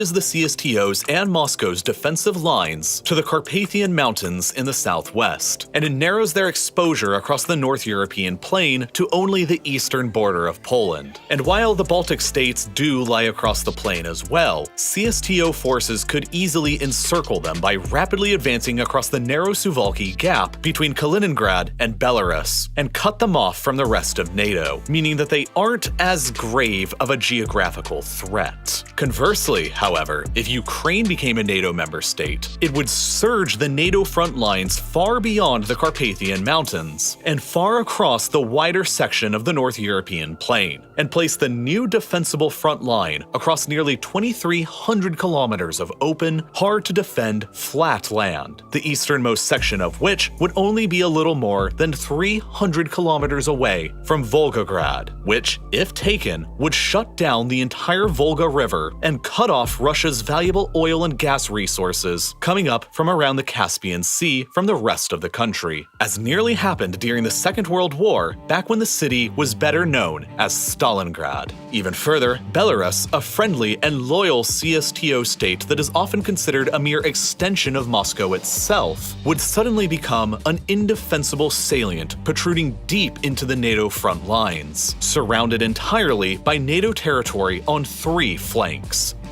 is the CSTO's and Moscow's defensive lines to the Carpathian Mountains in the southwest, and it narrows their exposure across the North European plain to only the eastern border of Poland. And while the Baltic states do lie across the plain as well, CSTO forces could easily encircle them by rapidly advancing across the narrow Suwalki Gap between Kaliningrad and Belarus, and cut them off from the rest of NATO, meaning that they aren't as grave of a geographical threat. Conversely, however, if Ukraine became a NATO member state, it would surge the NATO front lines far beyond the Carpathian Mountains and far across the wider section of the North European plain, and place the new defensible front line across nearly 2,300 kilometers of open, hard-to-defend, flat land, the easternmost section of which would only be a little more than 300 kilometers away from Volgograd, which, if taken, would shut down the entire Volga River and cut off Russia's valuable oil and gas resources coming up from around the Caspian Sea from the rest of the country, as nearly happened during the Second World War, back when the city was better known as Stalingrad. Even further, Belarus, a friendly and loyal CSTO state that is often considered a mere extension of Moscow itself, would suddenly become an indefensible salient protruding deep into the NATO front lines, surrounded entirely by NATO territory on 3 flanks.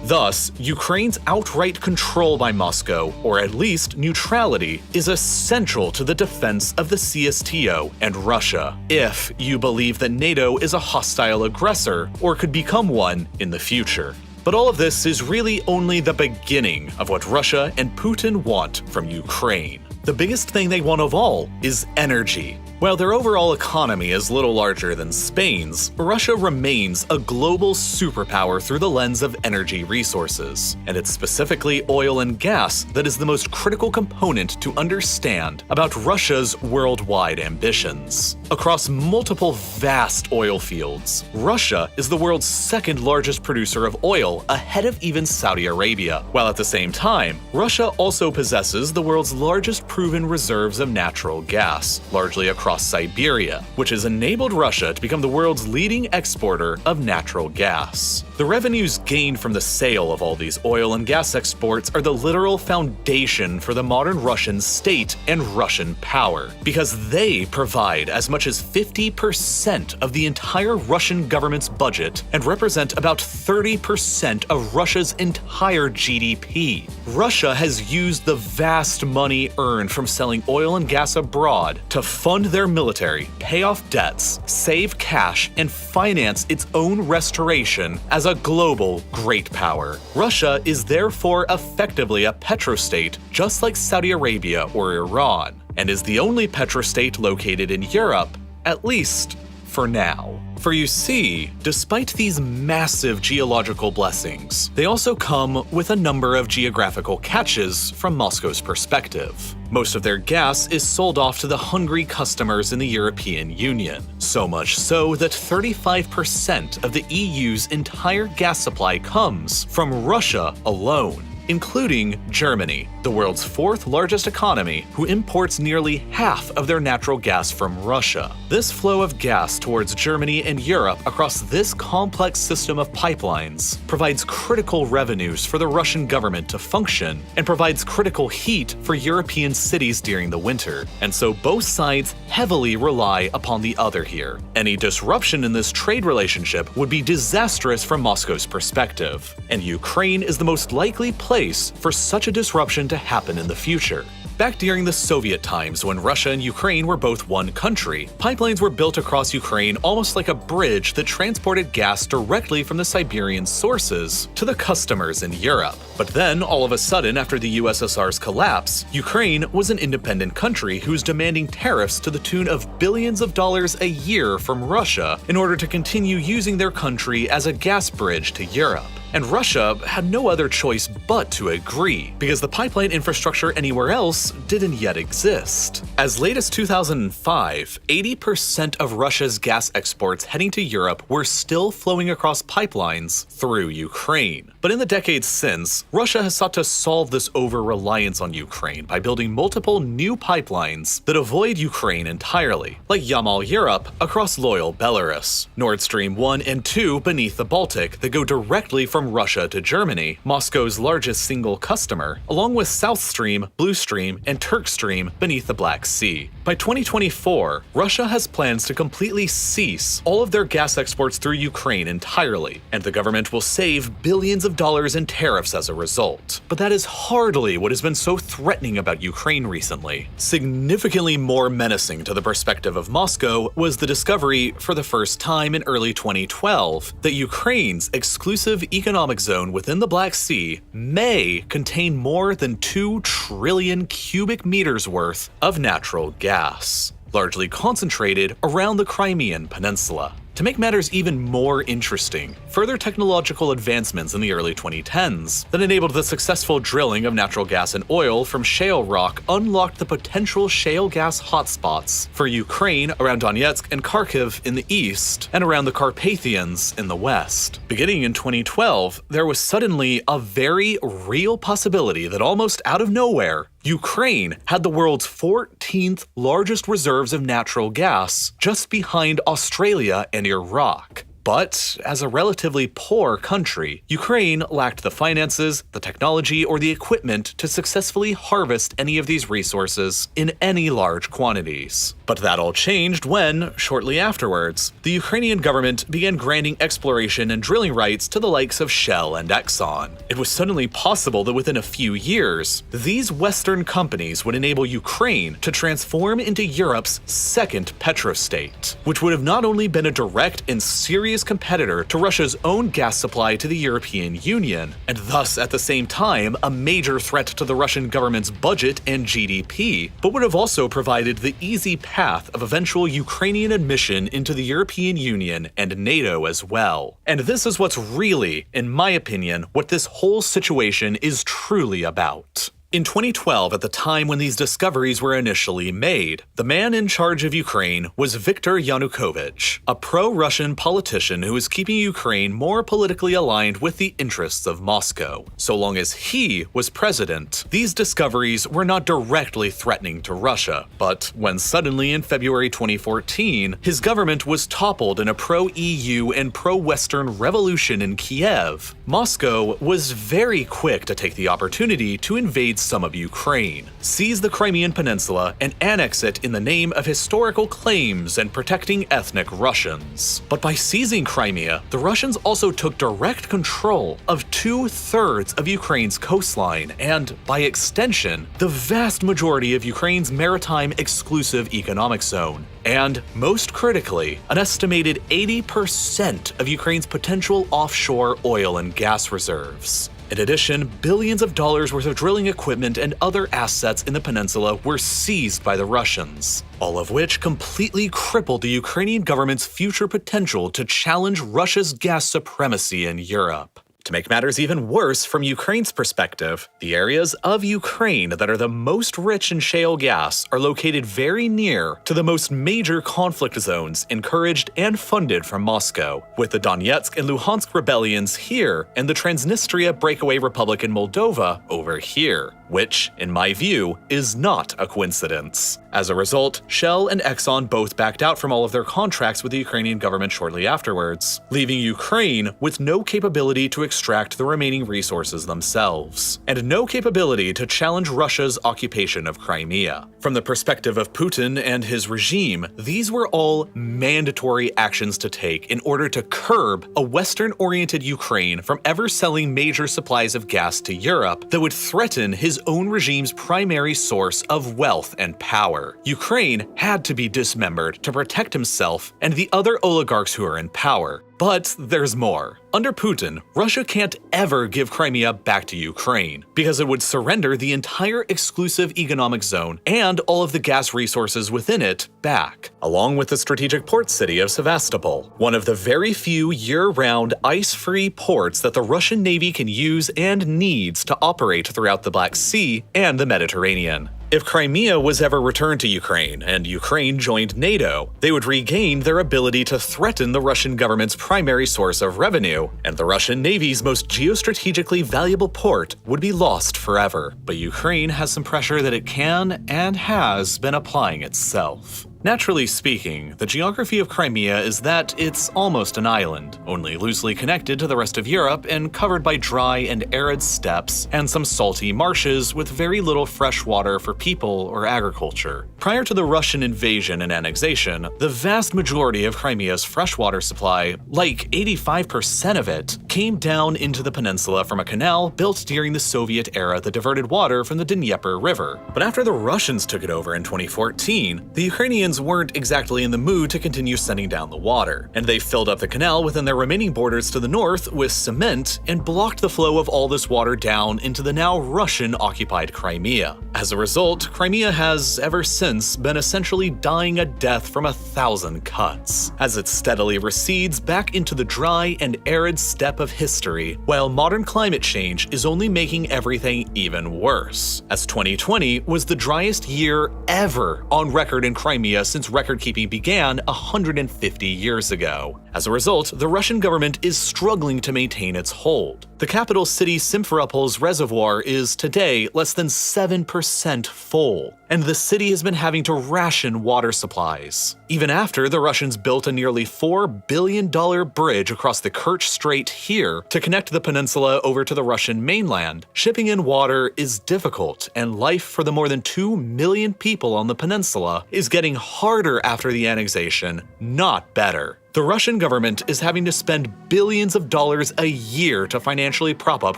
Thus, Ukraine's outright control by Moscow, or at least neutrality, is essential to the defense of the CSTO and Russia, if you believe that NATO is a hostile aggressor or could become one in the future. But all of this is really only the beginning of what Russia and Putin want from Ukraine. The biggest thing they want of all is energy. While their overall economy is little larger than Spain's, Russia remains a global superpower through the lens of energy resources, and it's specifically oil and gas that is the most critical component to understand about Russia's worldwide ambitions. Across multiple vast oil fields, Russia is the world's second largest producer of oil, ahead of even Saudi Arabia, while at the same time, Russia also possesses the world's largest proven reserves of natural gas, largely across Siberia, which has enabled Russia to become the world's leading exporter of natural gas. The revenues gained from the sale of all these oil and gas exports are the literal foundation for the modern Russian state and Russian power, because they provide as much as 50% of the entire Russian government's budget and represent about 30% of Russia's entire GDP. Russia has used the vast money earned from selling oil and gas abroad to fund their military, pay off debts, save cash, and finance its own restoration as a global great power. Russia is therefore effectively a petrostate, just like Saudi Arabia or Iran, and is the only petrostate located in Europe, at least for now. For you see, despite these massive geological blessings, they also come with a number of geographical catches from Moscow's perspective. Most of their gas is sold off to the hungry customers in the European Union, so much so that 35% of the EU's entire gas supply comes from Russia alone, including Germany, the world's 4th largest economy, who imports nearly half of their natural gas from Russia. This flow of gas towards Germany and Europe across this complex system of pipelines provides critical revenues for the Russian government to function and provides critical heat for European cities during the winter, and so both sides heavily rely upon the other here. Any disruption in this trade relationship would be disastrous from Moscow's perspective, and Ukraine is the most likely place for such a disruption to happen in the future. Back during the Soviet times, when Russia and Ukraine were both one country, pipelines were built across Ukraine almost like a bridge that transported gas directly from the Siberian sources to the customers in Europe. But then, all of a sudden, after the USSR's collapse, Ukraine was an independent country who was demanding tariffs to the tune of billions of dollars a year from Russia in order to continue using their country as a gas bridge to Europe. And Russia had no other choice but to agree, because the pipeline infrastructure anywhere else didn't yet exist. As late as 2005, 80% of Russia's gas exports heading to Europe were still flowing across pipelines through Ukraine. But in the decades since, Russia has sought to solve this over-reliance on Ukraine by building multiple new pipelines that avoid Ukraine entirely, like Yamal Europe across loyal Belarus, Nord Stream 1 and 2 beneath the Baltic that go directly from Russia to Germany, Moscow's largest single customer, along with South Stream, Blue Stream, and Turk Stream beneath the Black Sea. By 2024, Russia has plans to completely cease all of their gas exports through Ukraine entirely, and the government will save billions of dollars in tariffs as a result. But that is hardly what has been so threatening about Ukraine recently. Significantly more menacing to the perspective of Moscow was the discovery, for the first time in early 2012, that Ukraine's exclusive economic zone within the Black Sea may contain more than 2 trillion cubic meters worth of natural gas, largely concentrated around the Crimean Peninsula. To make matters even more interesting, further technological advancements in the early 2010s that enabled the successful drilling of natural gas and oil from shale rock unlocked the potential shale gas hotspots for Ukraine around Donetsk and Kharkiv in the east and around the Carpathians in the west. Beginning in 2012, there was suddenly a very real possibility that almost out of nowhere, Ukraine had the world's 14th largest reserves of natural gas, just behind Australia and Iraq. But as a relatively poor country, Ukraine lacked the finances, the technology, or the equipment to successfully harvest any of these resources in any large quantities. But that all changed when, shortly afterwards, the Ukrainian government began granting exploration and drilling rights to the likes of Shell and Exxon. It was suddenly possible that within a few years, these Western companies would enable Ukraine to transform into Europe's second petrostate, which would have not only been a direct and serious competitor to Russia's own gas supply to the European Union, and thus at the same time a major threat to the Russian government's budget and GDP, but would have also provided the easy path of eventual Ukrainian admission into the European Union and NATO as well. And this is what's really, in my opinion, what this whole situation is truly about. In 2012, at the time when these discoveries were initially made, the man in charge of Ukraine was Viktor Yanukovych, a pro-Russian politician who was keeping Ukraine more politically aligned with the interests of Moscow. So long as he was president, these discoveries were not directly threatening to Russia. But when suddenly in February 2014, his government was toppled in a pro-EU and pro-Western revolution in Kiev, Moscow was very quick to take the opportunity to invade some of Ukraine, seize the Crimean Peninsula, and annex it in the name of historical claims and protecting ethnic Russians. But by seizing Crimea, the Russians also took direct control of 2/3 of Ukraine's coastline and, by extension, the vast majority of Ukraine's maritime exclusive economic zone. And, most critically, an estimated 80% of Ukraine's potential offshore oil and gas reserves. In addition, billions of dollars worth of drilling equipment and other assets in the peninsula were seized by the Russians, all of which completely crippled the Ukrainian government's future potential to challenge Russia's gas supremacy in Europe. To make matters even worse from Ukraine's perspective, the areas of Ukraine that are the most rich in shale gas are located very near to the most major conflict zones encouraged and funded from Moscow, with the Donetsk and Luhansk rebellions here and the Transnistria breakaway republic in Moldova over here, which, in my view, is not a coincidence. As a result, Shell and Exxon both backed out from all of their contracts with the Ukrainian government shortly afterwards, leaving Ukraine with no capability to extract the remaining resources themselves, and no capability to challenge Russia's occupation of Crimea. From the perspective of Putin and his regime, these were all mandatory actions to take in order to curb a Western-oriented Ukraine from ever selling major supplies of gas to Europe that would threaten his own regime's primary source of wealth and power. Ukraine had to be dismembered to protect himself and the other oligarchs who are in power. But there's more. Under Putin, Russia can't ever give Crimea back to Ukraine, because it would surrender the entire exclusive economic zone and all of the gas resources within it back, along with the strategic port city of Sevastopol, one of the very few year-round ice-free ports that the Russian Navy can use and needs to operate throughout the Black Sea and the Mediterranean. If Crimea was ever returned to Ukraine and Ukraine joined NATO, they would regain their ability to threaten the Russian government's primary source of revenue, and the Russian Navy's most geostrategically valuable port would be lost forever. But Ukraine has some pressure that it can and has been applying itself. Naturally speaking, the geography of Crimea is that it's almost an island, only loosely connected to the rest of Europe and covered by dry and arid steppes and some salty marshes with very little fresh water for people or agriculture. Prior to the Russian invasion and annexation, the vast majority of Crimea's freshwater supply, like 85% of it, came down into the peninsula from a canal built during the Soviet era that diverted water from the Dnieper River. But after the Russians took it over in 2014, the Ukrainians weren't exactly in the mood to continue sending down the water, and they filled up the canal within their remaining borders to the north with cement and blocked the flow of all this water down into the now Russian-occupied Crimea. As a result, Crimea has ever since been essentially dying a death from 1,000 cuts, as it steadily recedes back into the dry and arid steppe of history, while modern climate change is only making everything even worse, as 2020 was the driest year ever on record in Crimea since record-keeping began 150 years ago. As a result, the Russian government is struggling to maintain its hold. The capital city Simferopol's reservoir is today less than 7% full, and the city has been having to ration water supplies. Even after the Russians built a nearly $4 billion bridge across the Kerch Strait here to connect the peninsula over to the Russian mainland, shipping in water is difficult, and life for the more than 2 million people on the peninsula is getting harder after the annexation, not better. The Russian government is having to spend billions of dollars a year to financially prop up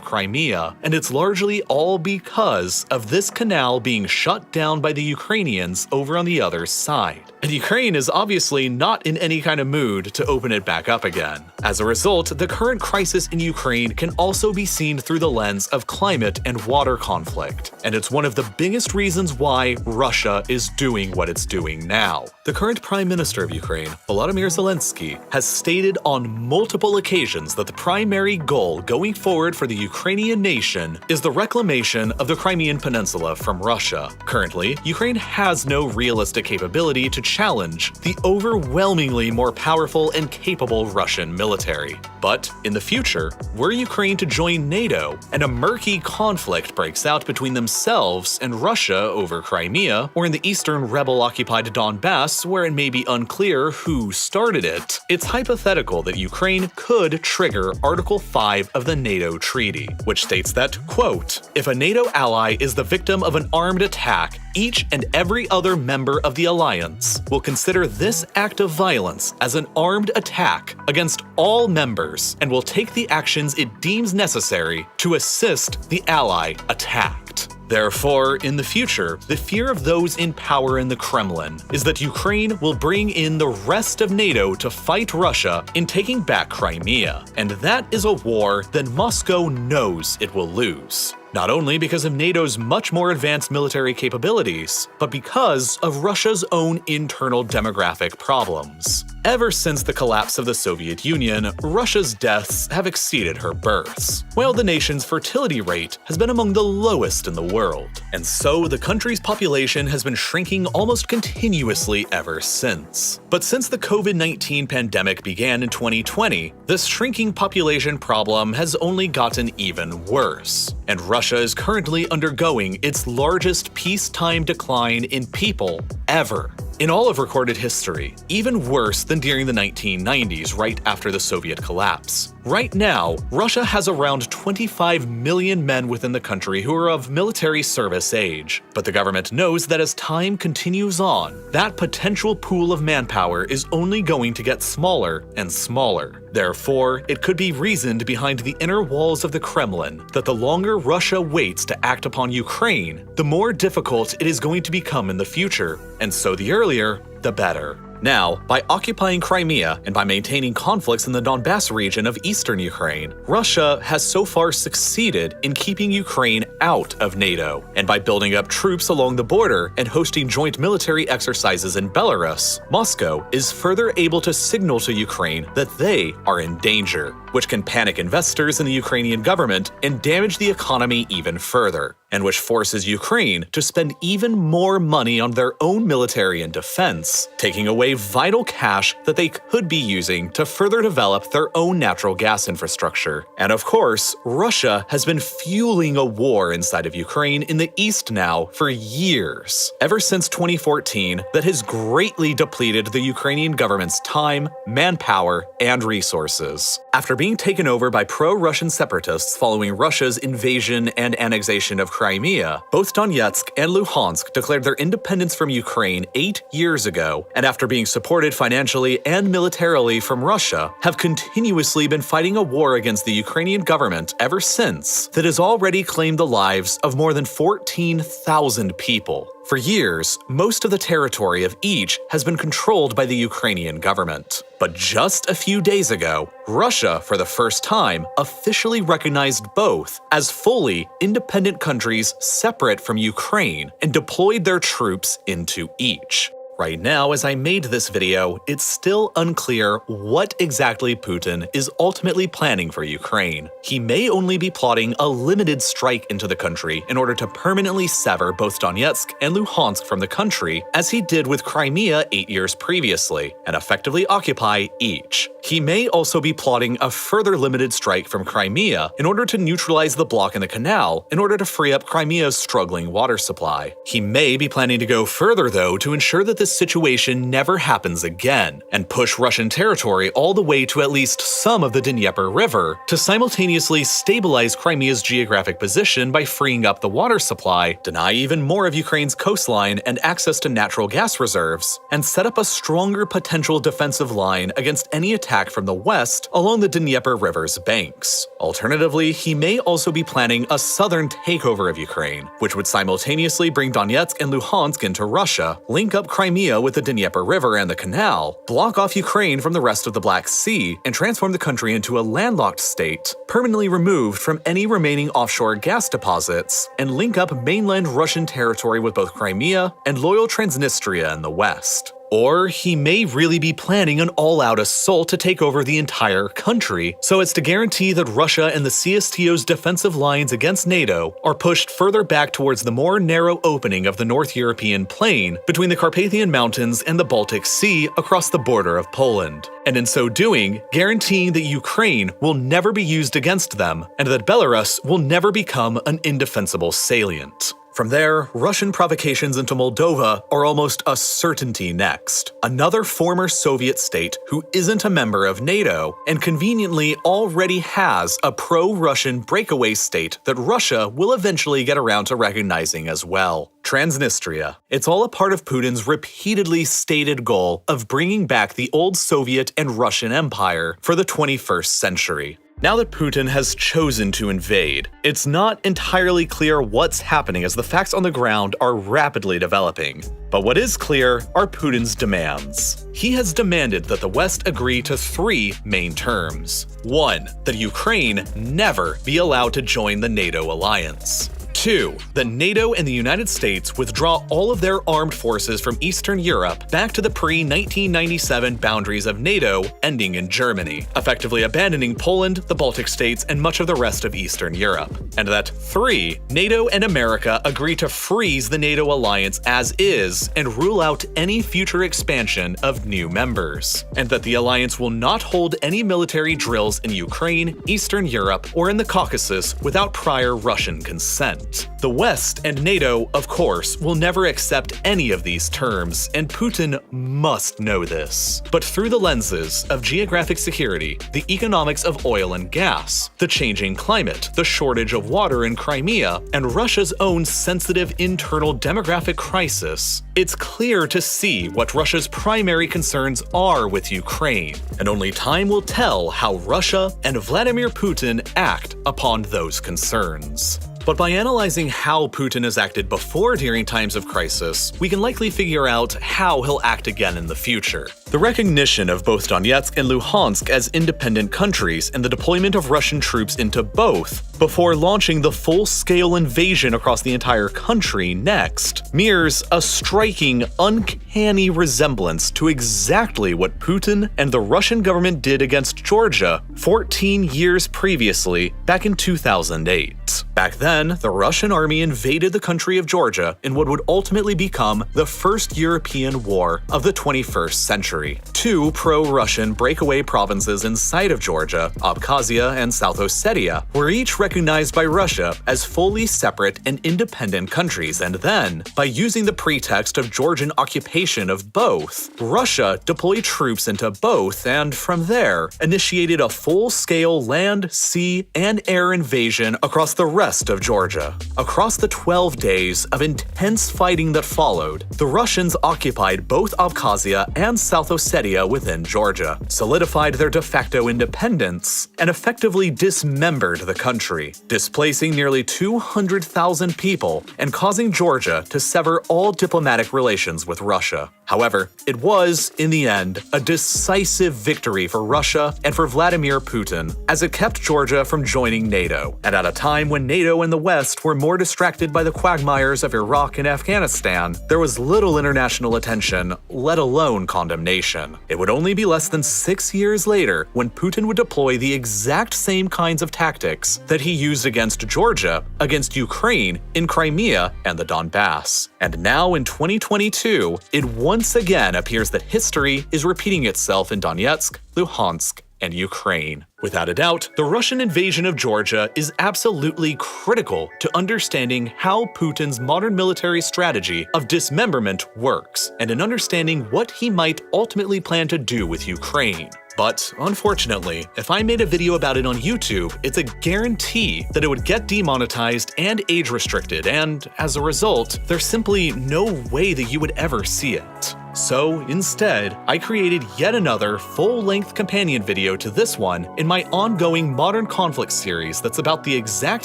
Crimea, and it's largely all because of this canal being shut down by the Ukrainians over on the other side. And Ukraine is obviously not in any kind of mood to open it back up again. As a result, the current crisis in Ukraine can also be seen through the lens of climate and water conflict, and it's one of the biggest reasons why Russia is doing what it's doing now. The current Prime Minister of Ukraine, Volodymyr Zelensky, has stated on multiple occasions that the primary goal going forward for the Ukrainian nation is the reclamation of the Crimean Peninsula from Russia. Currently, Ukraine has no realistic capability to challenge the overwhelmingly more powerful and capable Russian military. But in the future, were Ukraine to join NATO and a murky conflict breaks out between themselves and Russia over Crimea, or in the eastern rebel-occupied Donbass where it may be unclear who started it, it's hypothetical that Ukraine could trigger Article 5 of the NATO treaty, which states that, quote, "If a NATO ally is the victim of an armed attack, each and every other member of the alliance will consider this act of violence as an armed attack against all members and will take the actions it deems necessary to assist the ally attacked." Therefore, in the future, the fear of those in power in the Kremlin is that Ukraine will bring in the rest of NATO to fight Russia in taking back Crimea, and that is a war that Moscow knows it will lose. Not only because of NATO's much more advanced military capabilities, but because of Russia's own internal demographic problems. Ever since the collapse of the Soviet Union, Russia's deaths have exceeded her births, while the nation's fertility rate has been among the lowest in the world. And so the country's population has been shrinking almost continuously ever since. But since the COVID-19 pandemic began in 2020, this shrinking population problem has only gotten even worse, and Russia is currently undergoing its largest peacetime decline in people ever. In all of recorded history, even worse than during the 1990s right after the Soviet collapse. Right now, Russia has around 25 million men within the country who are of military service age, but the government knows that as time continues on, that potential pool of manpower is only going to get smaller and smaller. Therefore, it could be reasoned behind the inner walls of the Kremlin that the longer Russia waits to act upon Ukraine, the more difficult it is going to become in the future, and so the earlier, the better. Now, by occupying Crimea and by maintaining conflicts in the Donbass region of eastern Ukraine, Russia has so far succeeded in keeping Ukraine out of NATO. And by building up troops along the border and hosting joint military exercises in Belarus, Moscow is further able to signal to Ukraine that they are in danger, which can panic investors in the Ukrainian government and damage the economy even further. and which forces Ukraine to spend even more money on their own military and defense, taking away vital cash that they could be using to further develop their own natural gas infrastructure. And of course, Russia has been fueling a war inside of Ukraine in the east now for years, ever since 2014, that has greatly depleted the Ukrainian government's time, manpower, and resources. After being taken over by pro-Russian separatists following Russia's invasion and annexation of Crimea, both Donetsk and Luhansk declared their independence from Ukraine 8 years ago, and after being supported financially and militarily from Russia, have continuously been fighting a war against the Ukrainian government ever since that has already claimed the lives of more than 14,000 people. For years, most of the territory of each has been controlled by the Ukrainian government. But just a few days ago, Russia, for the first time, officially recognized both as fully independent countries separate from Ukraine and deployed their troops into each. Right now, as I made this video, it's still unclear what exactly Putin is ultimately planning for Ukraine. He may only be plotting a limited strike into the country in order to permanently sever both Donetsk and Luhansk from the country, as he did with Crimea 8 years previously, and effectively occupy each. He may also be plotting a further limited strike from Crimea in order to neutralize the block in the canal in order to free up Crimea's struggling water supply. He may be planning to go further, though, to ensure that this situation never happens again, and push Russian territory all the way to at least some of the Dnieper River to simultaneously stabilize Crimea's geographic position by freeing up the water supply, deny even more of Ukraine's coastline and access to natural gas reserves, and set up a stronger potential defensive line against any attack from the west along the Dnieper River's banks. Alternatively, he may also be planning a southern takeover of Ukraine, which would simultaneously bring Donetsk and Luhansk into Russia, link up Crimea with the Dnieper River and the canal, block off Ukraine from the rest of the Black Sea, and transform the country into a landlocked state, permanently removed from any remaining offshore gas deposits, and link up mainland Russian territory with both Crimea and loyal Transnistria in the west. Or he may really be planning an all-out assault to take over the entire country, so as to guarantee that Russia and the CSTO's defensive lines against NATO are pushed further back towards the more narrow opening of the North European plain between the Carpathian Mountains and the Baltic Sea across the border of Poland, and in so doing, guaranteeing that Ukraine will never be used against them, and that Belarus will never become an indefensible salient. From there, Russian provocations into Moldova are almost a certainty next. Another former Soviet state who isn't a member of NATO and conveniently already has a pro-Russian breakaway state that Russia will eventually get around to recognizing as well. Transnistria. It's all a part of Putin's repeatedly stated goal of bringing back the old Soviet and Russian empire for the 21st century. Now that Putin has chosen to invade, it's not entirely clear what's happening as the facts on the ground are rapidly developing. But what is clear are Putin's demands. He has demanded that the West agree to 3 main terms. 1. That Ukraine never be allowed to join the NATO alliance. 2. That NATO and the United States withdraw all of their armed forces from Eastern Europe back to the pre-1997 boundaries of NATO, ending in Germany, effectively abandoning Poland, the Baltic states, and much of the rest of Eastern Europe. And that 3. NATO and America agree to freeze the NATO alliance as is and rule out any future expansion of new members. And that the alliance will not hold any military drills in Ukraine, Eastern Europe, or in the Caucasus without prior Russian consent. The West and NATO, of course, will never accept any of these terms, and Putin must know this. But through the lenses of geographic security, the economics of oil and gas, the changing climate, the shortage of water in Crimea, and Russia's own sensitive internal demographic crisis, it's clear to see what Russia's primary concerns are with Ukraine, and only time will tell how Russia and Vladimir Putin act upon those concerns. But by analyzing how Putin has acted before during times of crisis, we can likely figure out how he'll act again in the future. The recognition of both Donetsk and Luhansk as independent countries and the deployment of Russian troops into both, before launching the full-scale invasion across the entire country next, mirrors a striking, uncanny resemblance to exactly what Putin and the Russian government did against Georgia 14 years previously, back in 2008. Back then, the Russian army invaded the country of Georgia in what would ultimately become the first European war of the 21st century. Two pro-Russian breakaway provinces inside of Georgia, Abkhazia and South Ossetia, were each recognized by Russia as fully separate and independent countries, and then, by using the pretext of Georgian occupation of both, Russia deployed troops into both and, from there, initiated a full-scale land, sea, and air invasion across the rest of Georgia. Across the 12 days of intense fighting that followed, the Russians occupied both Abkhazia and South Ossetia within Georgia, solidified their de facto independence, and effectively dismembered the country, displacing nearly 200,000 people and causing Georgia to sever all diplomatic relations with Russia. However, it was, in the end, a decisive victory for Russia and for Vladimir Putin, as it kept Georgia from joining NATO, and at a time when NATO and the West were more distracted by the quagmires of Iraq and Afghanistan, there was little international attention, let alone condemnation. It would only be less than 6 years later when Putin would deploy the exact same kinds of tactics that he used against Georgia, against Ukraine, in Crimea, and the Donbass. And now in 2022, it once again appears that history is repeating itself in Donetsk, Luhansk, and Ukraine. Without a doubt, the Russian invasion of Georgia is absolutely critical to understanding how Putin's modern military strategy of dismemberment works, and in understanding what he might ultimately plan to do with Ukraine. But unfortunately, if I made a video about it on YouTube, it's a guarantee that it would get demonetized and age restricted, and as a result, there's simply no way that you would ever see it. So instead, I created yet another full-length companion video to this one in my ongoing Modern Conflict series that's about the exact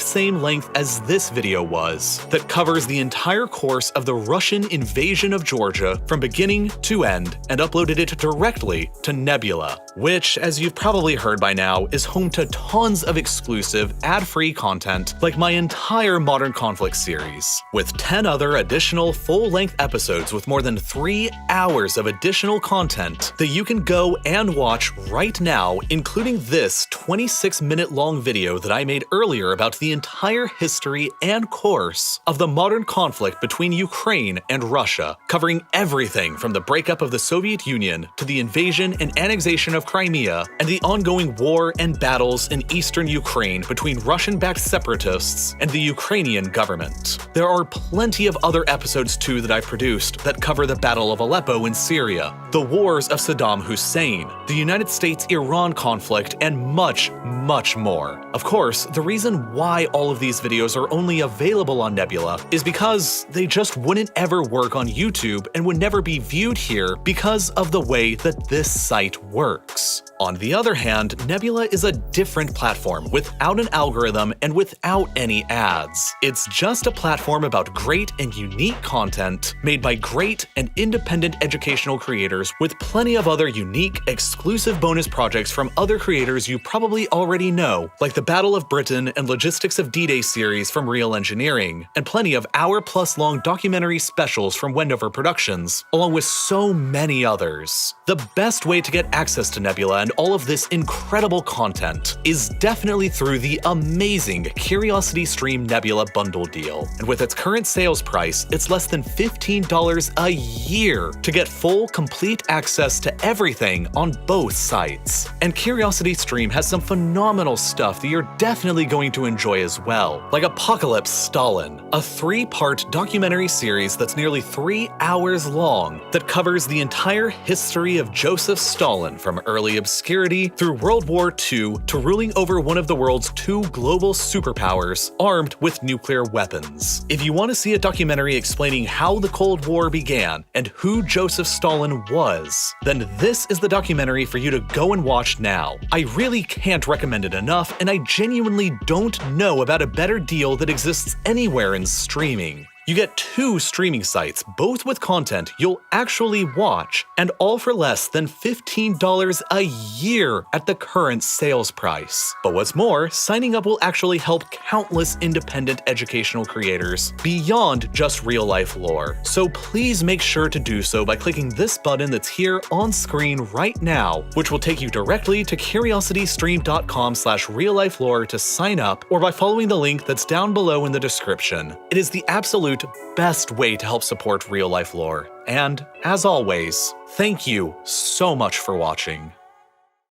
same length as this video was, that covers the entire course of the Russian invasion of Georgia from beginning to end, and uploaded it directly to Nebula, which, as you've probably heard by now, is home to tons of exclusive, ad-free content like my entire Modern Conflict series, with 10 other additional full-length episodes with more than 3 hours of additional content that you can go and watch right now, including this 26-minute long video that I made earlier about the entire history and course of the modern conflict between Ukraine and Russia, covering everything from the breakup of the Soviet Union to the invasion and annexation of Crimea and the ongoing war and battles in eastern Ukraine between Russian-backed separatists and the Ukrainian government. There are plenty of other episodes too that I've produced that cover the Battle of Aleppo in Syria, the wars of Saddam Hussein, the United States-Iran conflict, and much, much more. Of course, the reason why all of these videos are only available on Nebula is because they just wouldn't ever work on YouTube and would never be viewed here because of the way that this site works. On the other hand, Nebula is a different platform without an algorithm and without any ads. It's just a platform about great and unique content made by great and independent educational creators with plenty of other unique, exclusive bonus projects from other creators you probably already know, like the Battle of Britain and Logistics of D-Day series from Real Engineering, and plenty of hour-plus-long documentary specials from Wendover Productions, along with so many others. The best way to get access to Nebula and all of this incredible content is definitely through the amazing Curiosity Stream Nebula bundle deal, and with its current sales price, it's less than $15 a year to get full, complete access to everything on both sites. And Curiosity Stream has some phenomenal stuff that you're definitely going to enjoy as well, like Apocalypse Stalin, a 3-part documentary series that's nearly 3 hours long that covers the entire history of Joseph Stalin from early obscurity through World War II to ruling over one of the world's 2 global superpowers armed with nuclear weapons. If you want to see a documentary explaining how the Cold War began and who Joseph Stalin was, then this is the documentary for you to go and watch now. I really can't recommend it enough, and I genuinely don't know about a better deal that exists anywhere in streaming. You get 2 streaming sites, both with content you'll actually watch, and all for less than $15 a year at the current sales price. But what's more, signing up will actually help countless independent educational creators beyond just real-life lore. So please make sure to do so by clicking this button that's here on screen right now, which will take you directly to curiositystream.com/reallifelore to sign up, or by following the link that's down below in the description. It is the absolute best way to help support real-life lore. And, as always, thank you so much for watching.